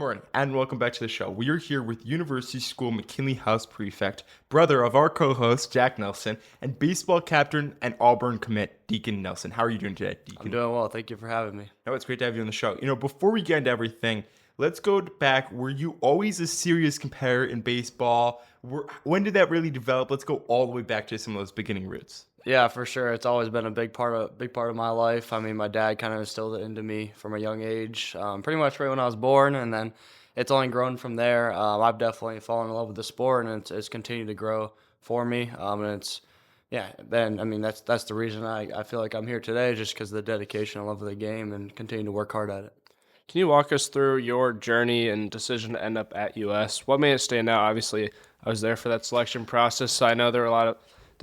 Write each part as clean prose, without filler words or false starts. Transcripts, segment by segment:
Morning, and welcome back to the show. We are here with University School McKinley House prefect, brother of our co-host Jack Nelson, and baseball captain and Auburn commit Deacon Nelson. How are you doing today, I'm Deacon? doing well. Thank you for having me. No, it's great to have you on the show. Before we get into everything, let's go back. Were you always a serious competitor in baseball? When did that really develop? Let's go all the way back to some of those beginning roots. Yeah, for sure. It's always been a big part of my life. I mean, my dad kind of instilled it into me from a young age, pretty much right when I was born, and then it's only grown from there. I've definitely fallen in love with the sport, and it's continued to grow for me. And it's yeah. Then I mean, that's the reason I feel like I'm here today, just because of the dedication and love of the game, and continue to work hard at it. Can you walk us through your journey and decision to end up at US? What made it stand out? Obviously, I was there for that selection process, so I know there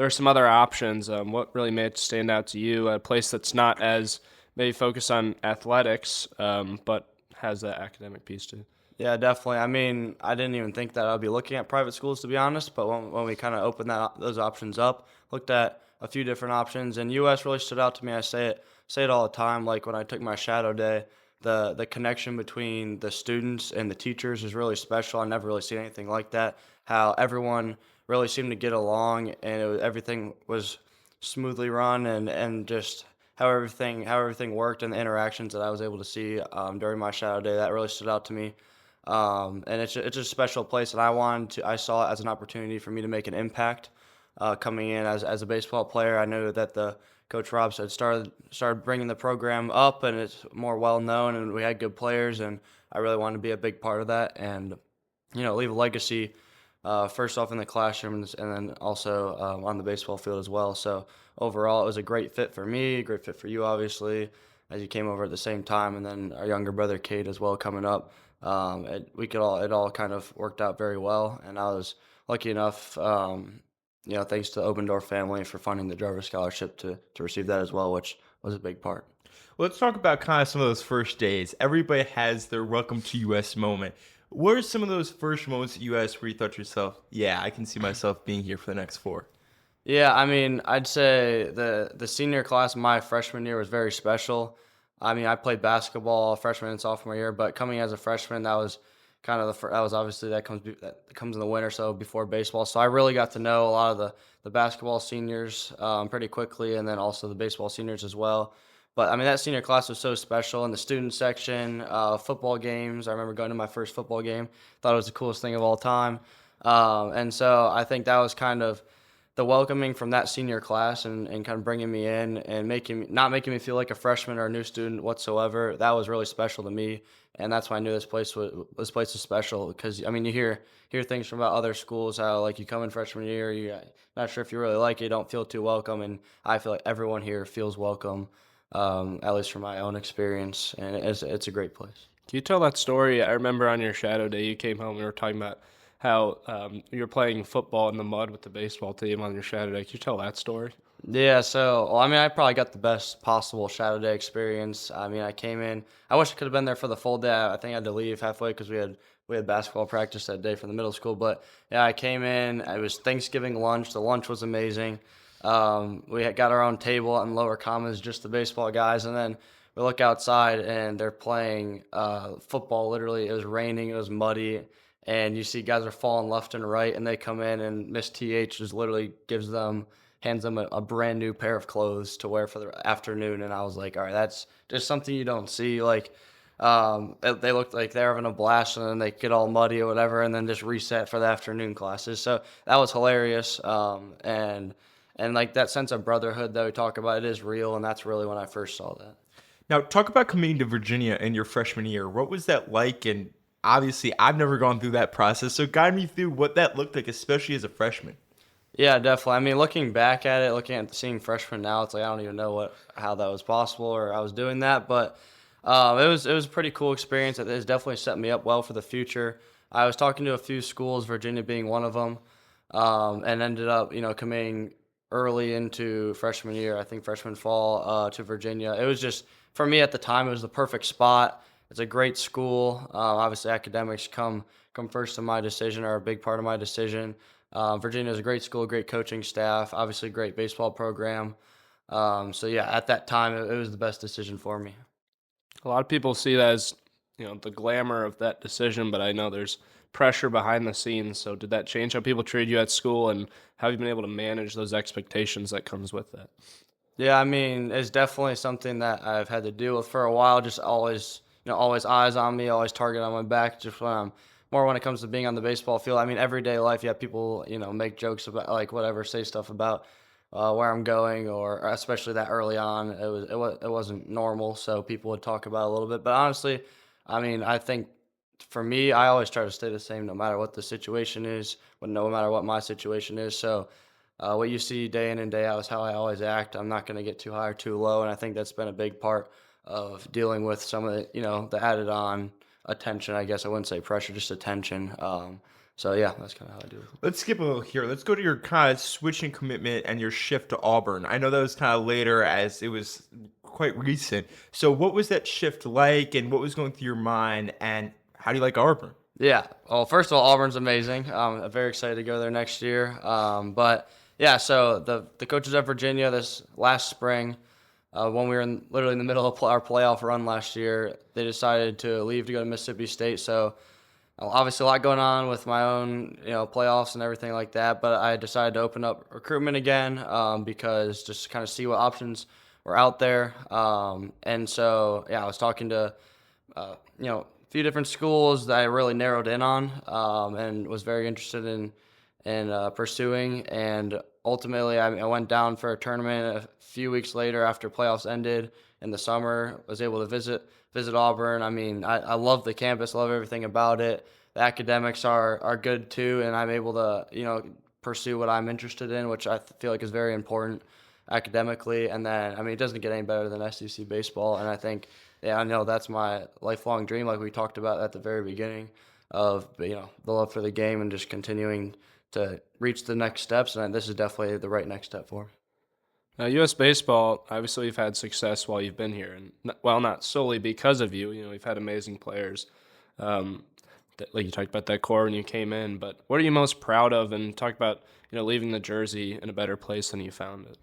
are some other options. What really made it stand out to you? A place that's not as maybe focused on athletics, but has that academic piece too. Yeah, definitely. I mean, I didn't even think that I'd be looking at private schools, to be honest. But when we kind of opened those options up, looked at a few different options, and U.S. really stood out to me. I say it all the time. Like when I took my shadow day, the connection between the students and the teachers is really special. I never really seen anything like that. How everyone really seemed to get along, and everything was smoothly run, and just how everything worked and the interactions that I was able to see during my shadow day, that really stood out to me. And it's a special place, and I saw it as an opportunity for me to make an impact. Coming in as a baseball player, I knew that the Coach Robs had started bringing the program up, and it's more well known, and we had good players, and I really wanted to be a big part of that, and leave a legacy. First off in the classrooms, and then also on the baseball field as well. So overall, it was a great fit for me, a great fit for you, obviously, as you came over at the same time, and then our younger brother Cade as well coming up. It all kind of worked out very well, and I was lucky enough, thanks to the Open Door family for funding the driver scholarship to receive that as well, which was a big part. Let's talk about kind of some of those first days. Everybody has their welcome to US moment. What are some of those first moments at US where you thought to yourself, yeah, I can see myself being here for the next four? Yeah, I mean, I'd say the senior class of my freshman year was very special. I mean, I played basketball freshman and sophomore year, but coming as a freshman, that was kind of that was obviously that comes in the winter, so before baseball. So I really got to know a lot of the basketball seniors pretty quickly, and then also the baseball seniors as well. But I mean, that senior class was so special in the student section, football games. I remember going to my first football game. Thought it was the coolest thing of all time. And so I think that was kind of the welcoming from that senior class, and kind of bringing me in and not making me feel like a freshman or a new student whatsoever. That was really special to me, and that's why I knew this place was special. Because I mean, you hear things from about other schools, how like you come in freshman year, you're not sure if you really like it, you don't feel too welcome, and I feel like everyone here feels welcome, at least from my own experience, and it's a great place. Can you tell that story? I remember on your shadow day, you came home. We were talking about how you were playing football in the mud with the baseball team on your shadow day. Can you tell that story? Yeah, so well, I mean, I probably got the best possible shadow day experience. I mean, I came in. I wish I could have been there for the full day. I think I had to leave halfway because we had basketball practice that day for the middle school. But yeah, I came in. It was Thanksgiving lunch. The lunch was amazing. We had got our own table in lower commons, just the baseball guys, and then we look outside and they're playing football. Literally, it was raining. It was muddy. And you see guys are falling left and right, and they come in, and Miss TH just literally hands them a brand new pair of clothes to wear for the afternoon. And I was like, all right, that's just something you don't see. Like, they looked like they're having a blast, and then they get all muddy or whatever, and then just reset for the afternoon classes. So that was hilarious. And like that sense of brotherhood that we talk about, it is real, and that's really when I first saw that. Now, talk about coming to Virginia in your freshman year. What was that like? And obviously, I've never gone through that process. So, guide me through what that looked like, especially as a freshman. Yeah, definitely. I mean, looking back at it, looking at seeing freshmen now, it's like I don't even know how that was possible or I was doing that, but it was a pretty cool experience. It has definitely set me up well for the future. I was talking to a few schools, Virginia being one of them, and ended up coming early into freshman year. I think freshman fall to Virginia. It was just for me at the time. It was the perfect spot. It's a great school. Obviously, academics come first in my decision, or a big part of my decision. Virginia is a great school, great coaching staff, obviously great baseball program. So yeah, at that time, it was the best decision for me. A lot of people see that as the glamour of that decision, but I know there's pressure behind the scenes. So did that change how people treated you at school, and how have you been able to manage those expectations that comes with that? Yeah, I mean, it's definitely something that I've had to deal with for a while. Just always, always eyes on me, always target on my back. Just when I'm more when it comes to being on the baseball field. I mean, everyday life, you have people, make jokes about like whatever, say stuff about where I'm going, or especially that early on, it wasn't normal, so people would talk about it a little bit. But honestly, I mean, I think for me, I always try to stay the same no matter what the situation is, no matter what my situation is. So what you see day in and day out is how I always act. I'm not going to get too high or too low, and I think that's been a big part of dealing with some of the, the added on attention. I guess I wouldn't say pressure, just attention. So yeah, that's kind of how I do it. Let's skip a little here. Let's go to your kind of switching commitment and your shift to Auburn. I know that was kind of later as it was quite recent. So what was that shift like, and what was going through your mind, and how do you like Auburn? Yeah. Well, first of all, Auburn's amazing. I'm very excited to go there next year. But yeah, so the coaches at Virginia this last spring, when we were literally in the middle of our playoff run last year, they decided to leave to go to Mississippi State. So obviously a lot going on with my own, playoffs and everything like that. But I decided to open up recruitment again because just to kind of see what options were out there. And so yeah, I was talking to a few different schools that I really narrowed in on and was very interested in pursuing. And ultimately, I went down for a tournament a few weeks later after playoffs ended in the summer. Was able to visit Auburn. I mean, I love the campus, love everything about it. The academics are good too, and I'm able to pursue what I'm interested in, which I feel like is very important academically. And then I mean, it doesn't get any better than SEC baseball, and I think. Yeah, I know that's my lifelong dream, like we talked about at the very beginning, of the love for the game and just continuing to reach the next steps. And this is definitely the right next step for me. Now, U.S. baseball, obviously, you've had success while you've been here, and well, not solely because of you. We've had amazing players. Um, like you talked about that core when you came in, but what are you most proud of? And talk about leaving the jersey in a better place than you found it.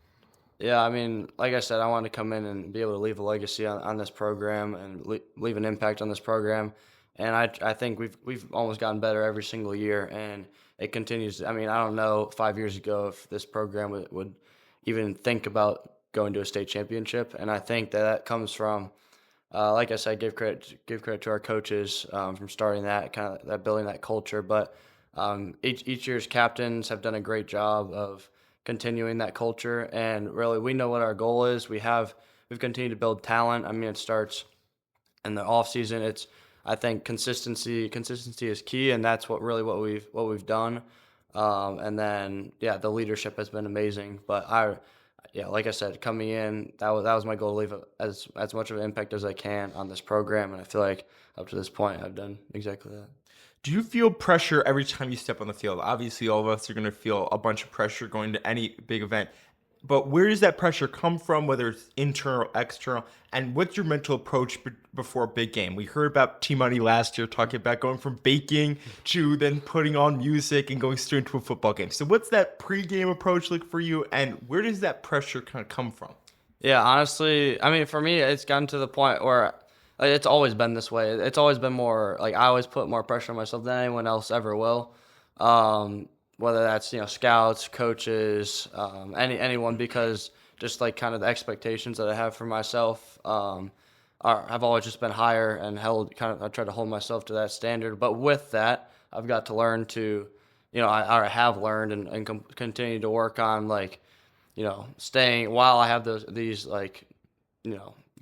Yeah, I mean, like I said, I wanted to come in and be able to leave a legacy on this program and leave an impact on this program. And I think we've almost gotten better every single year, and it continues. I mean, I don't know 5 years ago if this program would even think about going to a state championship, and I think that comes from, like I said, give credit to our coaches from starting that kind of that building that culture. But each year's captains have done a great job of continuing that culture, and really we know what our goal is. We've continued to build talent. I mean, it starts in the off season. It's I think consistency is key, and that's what we've done. And then yeah, the leadership has been amazing. But yeah, like I said, coming in, that was my goal, to leave as much of an impact as I can on this program, and I feel like up to this point I've done exactly that. Do you feel pressure every time you step on the field? Obviously, all of us are going to feel a bunch of pressure going to any big event. But where does that pressure come from, whether it's internal or external? And what's your mental approach before a big game? We heard about T-Money last year talking about going from baking to then putting on music and going straight into a football game. So what's that pregame approach like for you, and where does that pressure kind of come from? Yeah, honestly, I mean, for me, it's gotten to the point where it's always been this way. It's always been more like I always put more pressure on myself than anyone else ever will. Whether that's scouts, coaches, anyone, because just like kind of the expectations that I have for myself have always just been higher and held kind of I try to hold myself to that standard. But with that, I've got to learn to, I have learned and continue to work on like staying while I have these like,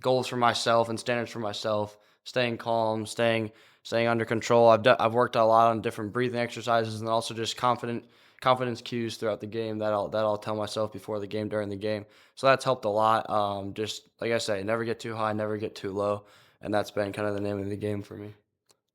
goals for myself and standards for myself, staying calm, staying under control. I've worked a lot on different breathing exercises, and also just confidence cues throughout the game that I'll tell myself before the game, during the game. So that's helped a lot. Just like I say, never get too high, never get too low, and that's been kind of the name of the game for me.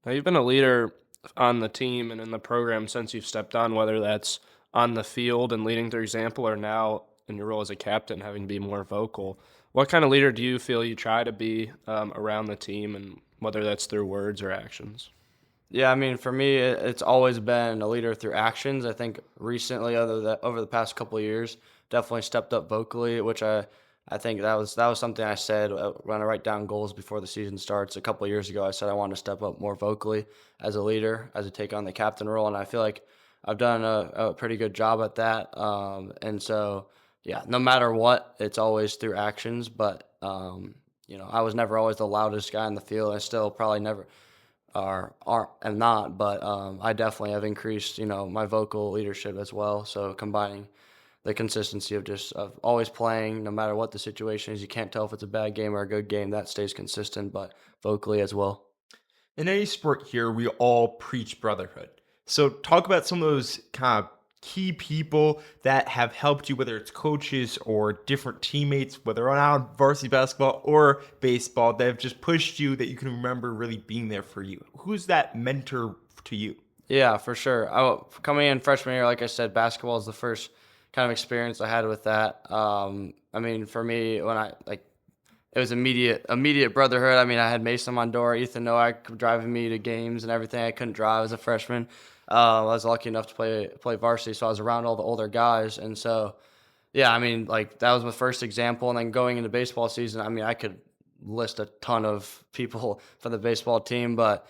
Now, you've been a leader on the team and in the program since you've stepped on, whether that's on the field and leading through example, or now in your role as a captain having to be more vocal. What kind of leader do you feel you try to be around the team, and whether that's through words or actions? Yeah, I mean, for me, it's always been a leader through actions. I think recently, over the past couple of years, definitely stepped up vocally, which I think that was something I said when I write down goals before the season starts. A couple of years ago, I said I wanted to step up more vocally as a leader, as a take on the captain role, and I feel like I've done a pretty good job at that. And so, yeah, no matter what, it's always through actions. But I was never always the loudest guy in the field. I still probably never am not, but I definitely have increased, my vocal leadership as well. So combining the consistency of just of always playing, no matter what the situation is. You can't tell if it's a bad game or a good game. That stays consistent, but vocally as well. In any sport here, we all preach brotherhood. So talk about some of those kind of key people that have helped you, whether it's coaches or different teammates, whether on varsity basketball or baseball, that have just pushed you that you can remember really being there for you. Who's that mentor to you? Yeah, for sure. Coming in freshman year, like I said, basketball is the first kind of experience I had with that. I mean, for me, when I like it was immediate brotherhood. I mean, I had Mason Mondora, Ethan Nowak driving me to games and everything. I couldn't drive as a freshman. I was lucky enough to play varsity, so I was around all the older guys, and so yeah, I mean, like that was my first example. And then going into baseball season, I mean, I could list a ton of people for the baseball team, but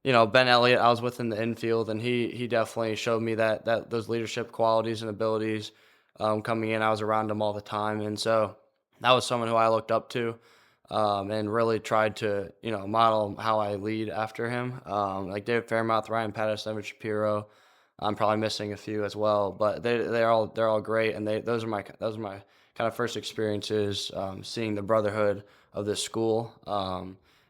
Ben Elliott, I was with in the infield, and he definitely showed me that those leadership qualities and abilities. Coming in, I was around him all the time, and so that was someone who I looked up to, and really tried to model how I lead after him. Like David Fairmouth, Ryan Patterson, Evan Shapiro. I'm probably missing a few as well, but they're all great, and those are my kind of first experiences seeing the brotherhood of this school.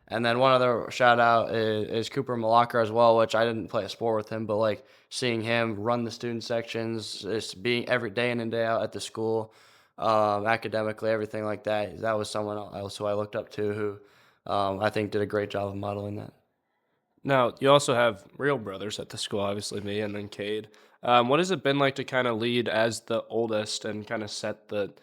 And then one other shout out is Cooper Malacca as well, which I didn't play a sport with him, but like seeing him run the student sections, just being every day in and day out at the school, academically, everything like that. That was someone else who I looked up to who I think did a great job of modeling that. Now, you also have real brothers at the school, obviously me and then Cade. What has it been like to kind of lead as the oldest and kind of set the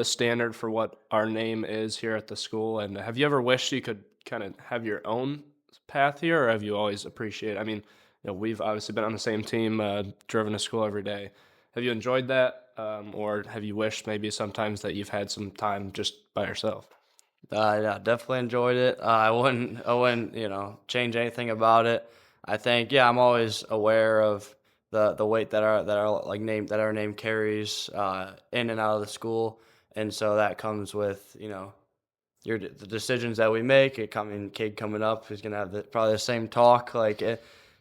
standard for what our name is here at the school? And have you ever wished you could kind of have your own path here, or have you always appreciated? I mean, we've obviously been on the same team, driven to school every day. Have you enjoyed that, or have you wished maybe sometimes that you've had some time just by yourself? Yeah, definitely enjoyed it. I wouldn't, change anything about it. I think, yeah, I'm always aware of the weight that our name carries in and out of the school, and so that comes with the decisions that we make. Cade coming up, who's gonna have probably the same talk.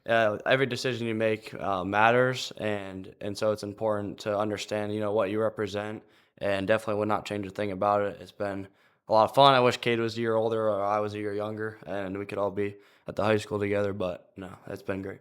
Every decision you make matters, and so it's important to understand what you represent, and definitely would not change a thing about it. It's been a lot of fun. I wish Cade was a year older or I was a year younger, and we could all be at the high school together. But no, it's been great.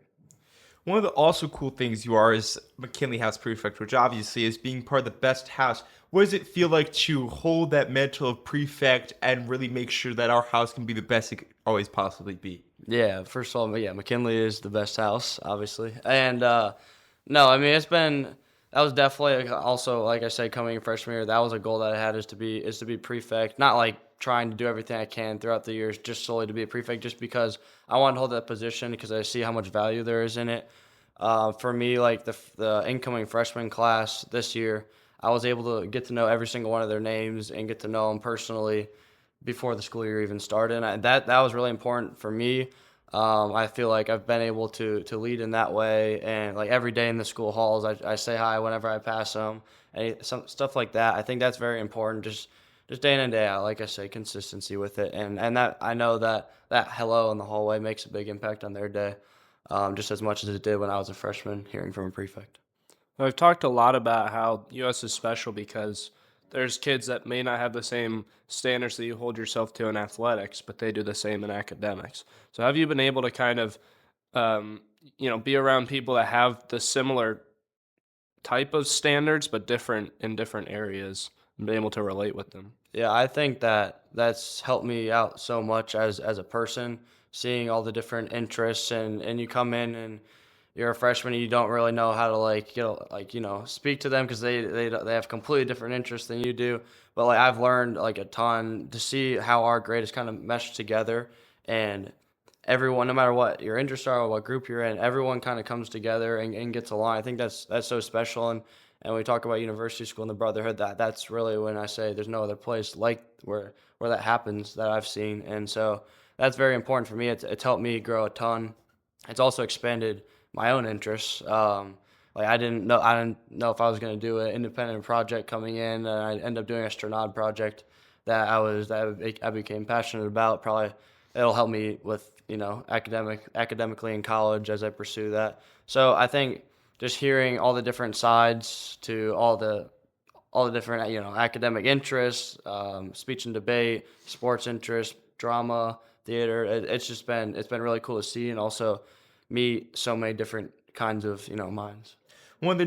One of the also cool things you are is McKinley House prefect, which obviously is being part of the best house. What does it feel like to hold that mantle of prefect and really make sure that our house can be the best it could always possibly be? Yeah, first of all, yeah, McKinley is the best house, obviously, and no, I mean that was definitely also, like I said, coming in freshman year. That was a goal that I had, is to be prefect. Not like trying to do everything I can throughout the years just solely to be a prefect, just because I want to hold that position because I see how much value there is in it. For me, like the incoming freshman class this year, I was able to get to know every single one of their names and get to know them personally before the school year even started. And that was really important for me. I feel like I've been able to lead in that way, and like every day in the school halls, I say hi whenever I pass them, and some stuff like that. I think that's very important. Just day in and day out, like I say, consistency with it, and that I know that hello in the hallway makes a big impact on their day, just as much as it did when I was a freshman hearing from a prefect. I've talked a lot about how US is special because there's kids that may not have the same standards that you hold yourself to in athletics, but they do the same in academics. So have you been able to kind of, be around people that have the similar type of standards, but different in different areas, and be able to relate with them? Yeah, I think that's helped me out so much as a person, seeing all the different interests, and you come in and you're a freshman and you don't really know how to speak to them because they have completely different interests than you do. But like I've learned like a ton to see how our grade is kind of meshed together, and everyone, no matter what your interests are or what group you're in, everyone kind of comes together and gets along. I think that's so special, And when we talk about university school and the brotherhood, that's really when I say there's no other place like where that happens that I've seen. And so that's very important for me. It's helped me grow a ton. It's also expanded my own interests. Like I didn't know if I was going to do an independent project coming in, and I ended up doing a Sternod project that I became passionate about. Probably it'll help me with academically in college as I pursue that. So I think just hearing all the different sides to all the different academic interests, speech and debate, sports interest, drama, theater. It's been really cool to see and also meet so many different kinds of minds. Well,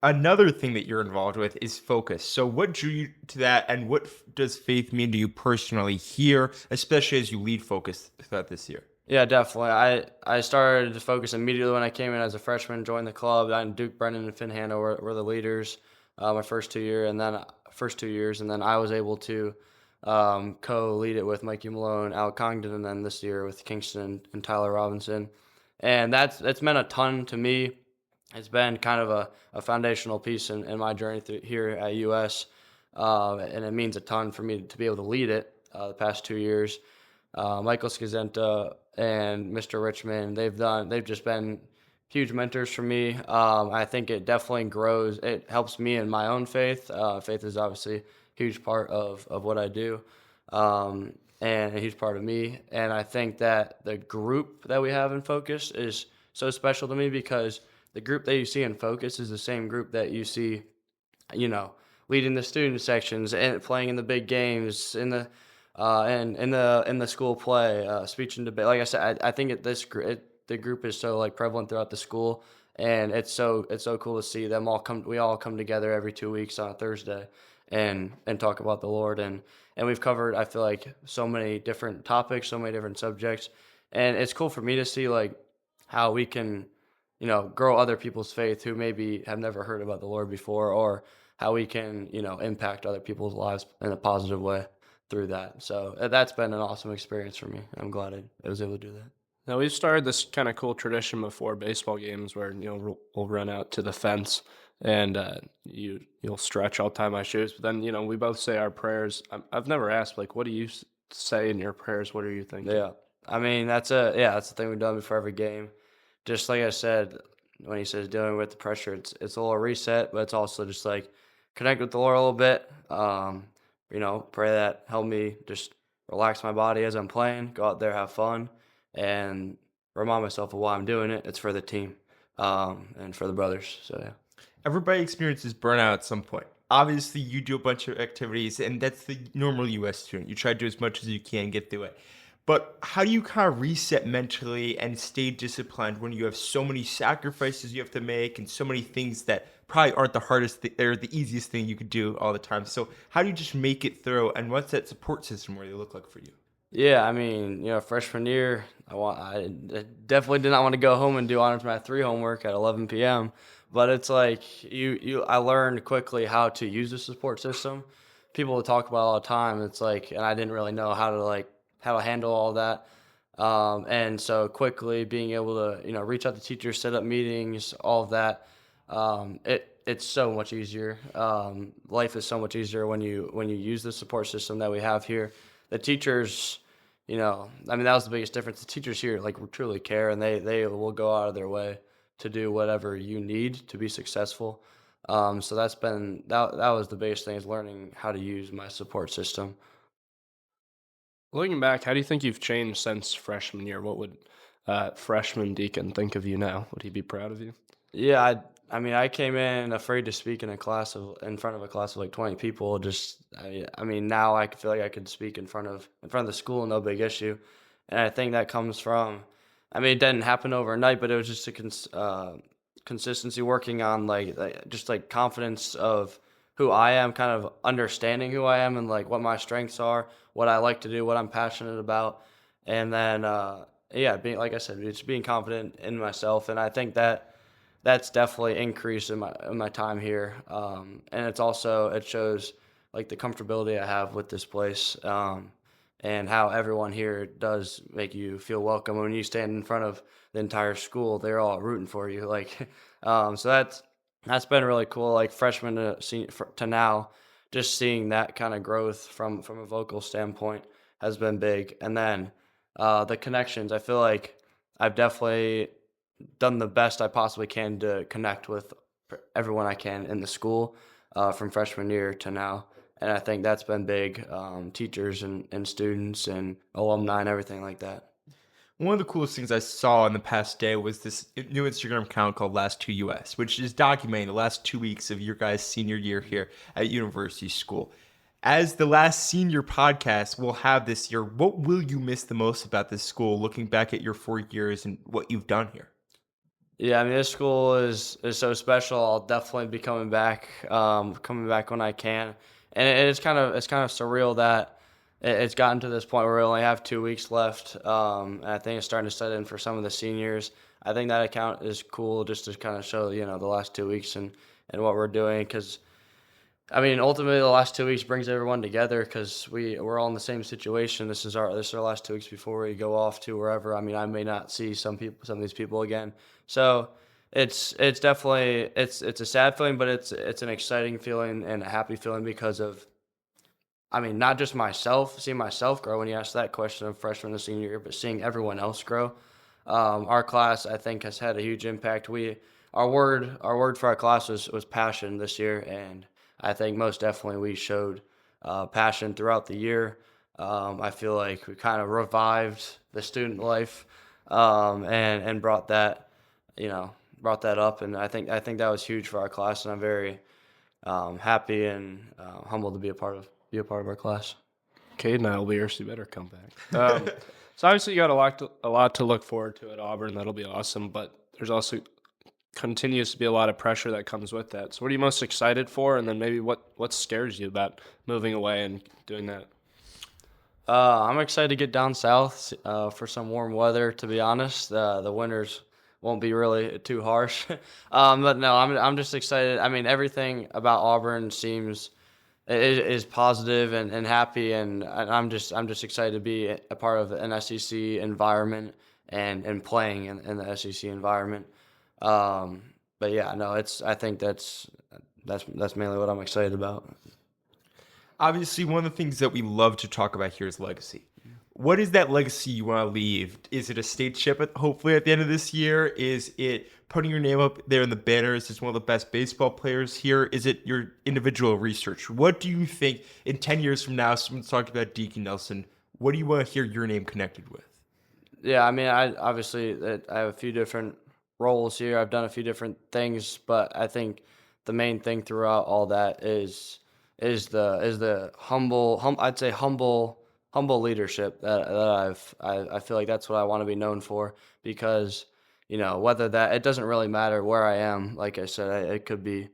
another thing that you're involved with is focus. So, what drew you to that, and what does faith mean to you personally here, especially as you lead focus throughout this year? Yeah, definitely. I started to focus immediately when I came in as a freshman, joined the club. I and Duke, Brennan, and Finn Hanna were the leaders my first 2 years, and then I was able to co-lead it with Mikey Malone, Alec Congdon, and then this year with Kingston and Tyler Robinson. And that's meant a ton to me. It's been kind of a foundational piece in my journey through here at US, and it means a ton for me to be able to lead it the past 2 years. Michael Scazenta and Mr. Richmond, they've just been huge mentors for me. I think it definitely grows. It helps me in my own faith. Faith is obviously a huge part of what I do, and a huge part of me. And I think that the group that we have in Focus is so special to me because the group that you see in Focus is the same group that you see, you know, leading the student sections and playing in the big games in the school play, speech and debate. Like I said, I think the group is so like prevalent throughout the school, and it's so cool to see them all come. We all come together every 2 weeks on a Thursday, and talk about the Lord, and we've covered, I feel like, so many different topics, so many different subjects, and it's cool for me to see like how we can grow other people's faith who maybe have never heard about the Lord before, or how we can, impact other people's lives in a positive way through that. So that's been an awesome experience for me. I'm glad I was able to do that. Now we've started this kind of cool tradition before baseball games where we'll run out to the fence and you'll stretch. I'll tie my shoes, but then we both say our prayers. I've never asked like, what do you say in your prayers? What are you thinking? Yeah. I mean, that's the thing we've done before every game. Just like I said, when he says dealing with the pressure, it's a little reset, but it's also just like connect with the Lord a little bit. Pray that help me just relax my body as I'm playing, go out there, have fun, and remind myself of why I'm doing it. It's for the team, and for the brothers. So yeah. Everybody experiences burnout at some point. Obviously, you do a bunch of activities, and that's the normal US student. You try to do as much as you can, get through it. But how do you kind of reset mentally and stay disciplined when you have so many sacrifices you have to make and so many things that probably aren't the hardest or the easiest thing you could do all the time? So how do you just make it through? And what's that support system really look like for you? Yeah, I mean, freshman year, I definitely did not want to go home and do honors math 3 homework at 11 p.m. But it's like I learned quickly how to use the support system. People will talk about it all the time. It's like, and I didn't really know how to handle all that. And so quickly being able to reach out to teachers, set up meetings, all of that. It's so much easier. Life is so much easier when you use the support system that we have here. The teachers, I mean, that was the biggest difference. The teachers here like truly care, and they will go out of their way to do whatever you need to be successful. So that was the biggest thing, is learning how to use my support system. Looking back, how do you think you've changed since freshman year? What would freshman Deacon think of you now? Would he be proud of you? Yeah, I mean, I came in afraid to speak in front of a class of like 20 people. I mean, now I feel like I could speak in front of the school, no big issue. And I think that comes from, I mean, it didn't happen overnight, but it was just consistency, working on just like confidence of who I am, kind of understanding who I am and like what my strengths are, what I like to do, what I'm passionate about, and then yeah, being, like I said, just being confident in myself. And I think that's definitely increased in my time here. And it shows like the comfortability I have with this place, and how everyone here does make you feel welcome. When you stand in front of the entire school, they're all rooting for you. Like, so That's been really cool, like freshman to senior to now, just seeing that kind of growth from a vocal standpoint has been big. And then the connections, I feel like I've definitely done the best I possibly can to connect with everyone I can in the school from freshman year to now. And I think that's been big, teachers and students and alumni and everything like that. One of the coolest things I saw in the past day was this new Instagram account called Last Two US, which is documenting the last 2 weeks of your guys' senior year here at University School. As the last senior podcast we'll have this year, what will you miss the most about this school looking back at your 4 years and what you've done here? Yeah, I mean, this school is so special. I'll definitely be coming back when I can. And it's kind of surreal that it's gotten to this point where we only have 2 weeks left. And I think it's starting to set in for some of the seniors. I think that account is cool just to kind of show the last 2 weeks and what we're doing because I mean, ultimately, the last 2 weeks brings everyone together because we're all in the same situation. This is our last 2 weeks before we go off to wherever. I mean, I may not see some of these people again. So it's definitely it's a sad feeling, but it's an exciting feeling and a happy feeling because of I mean, not just seeing myself grow when you ask that question of freshman to senior year, but seeing everyone else grow. Our class, I think, has had a huge impact. Our word for our class was passion this year, and I think most definitely we showed passion throughout the year. I feel like we kind of revived the student life, and brought that up, and I think that was huge for our class, and I'm very happy and humbled to be a part of our class. Cade Beers, you better come back. So obviously you got a lot to look forward to at Auburn. That'll be awesome. But there's also continues to be a lot of pressure that comes with that. So what are you most excited for? And then maybe what scares you about moving away and doing that? I'm excited to get down south for some warm weather. To be honest, the winters won't be really too harsh. But no, I'm just excited. I mean, everything about Auburn seems is positive and happy, and I'm just excited to be a part of an SEC environment and playing in the SEC environment. Um, but yeah, no, I think that's mainly what I'm excited about. Obviously, one of the things that we love to talk about here is legacy. What is that legacy you want to leave? Is it a state ship hopefully at the end of this year? Is it putting your name up there in the banners as one of the best baseball players here? Is it your individual research? What do you think in 10 years from now, someone's talking about Deacon Nelson, what do you want to hear your name connected with? Yeah, I mean, I have a few different roles here. I've done a few different things, but I think the main thing throughout all that is the I'd say humble leadership that I feel like that's what I want to be known for because whether that it doesn't really matter where I am. Like I said, it could be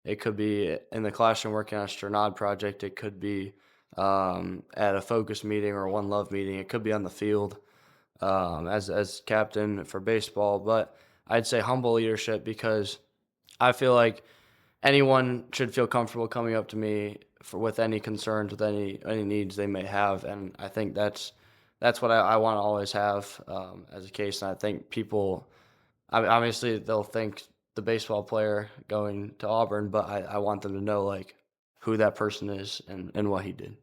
in the classroom working on a Sternod project. It could be at a focus meeting or a One Love meeting. It could be on the field as captain for baseball. But I'd say humble leadership because I feel like anyone should feel comfortable coming up to me with any concerns, with any needs they may have, and I think that's what I want to always have as a case. And I think people, I mean, obviously, they'll think the baseball player going to Auburn, but I want them to know like who that person is and what he did.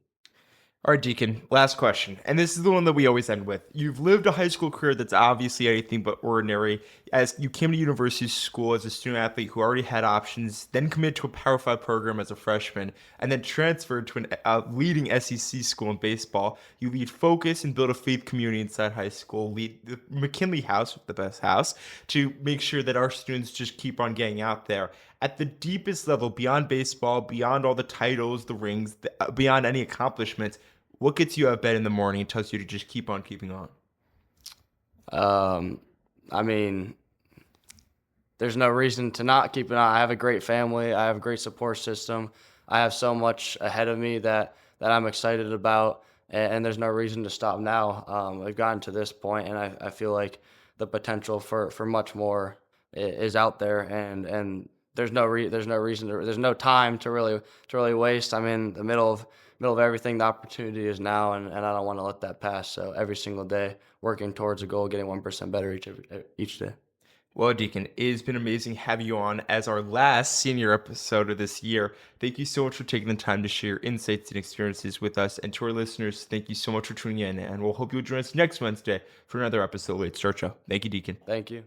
All right, Deacon, last question. And this is the one that we always end with. You've lived a high school career that's obviously anything but ordinary. As you came to university school as a student athlete who already had options, then committed to a Power 5 program as a freshman, and then transferred to a leading SEC school in baseball. You lead Focus and build a faith community inside high school, lead the McKinley House, the best house, to make sure that our students just keep on getting out there. At the deepest level, beyond baseball, beyond all the titles, the rings, beyond any accomplishments, what gets you out of bed in the morning and tells you to just keep on keeping on? Um, I mean, there's no reason to not keep an eye. I have a great family. I have a great support system. I have so much ahead of me that I'm excited about, and there's no reason to stop now. We've gotten to this point, and I feel like the potential for much more is out there, and there's no time to really waste. I'm in the middle of everything. The opportunity is now, and I don't want to let that pass. So every single day, working towards a goal, getting 1% better each day. Well, Deacon, it has been amazing having you on as our last senior episode of this year. Thank you so much for taking the time to share insights and experiences with us. And to our listeners, thank you so much for tuning in. And we'll hope you'll join us next Wednesday for another episode of Late Start Show. Thank you, Deacon. Thank you.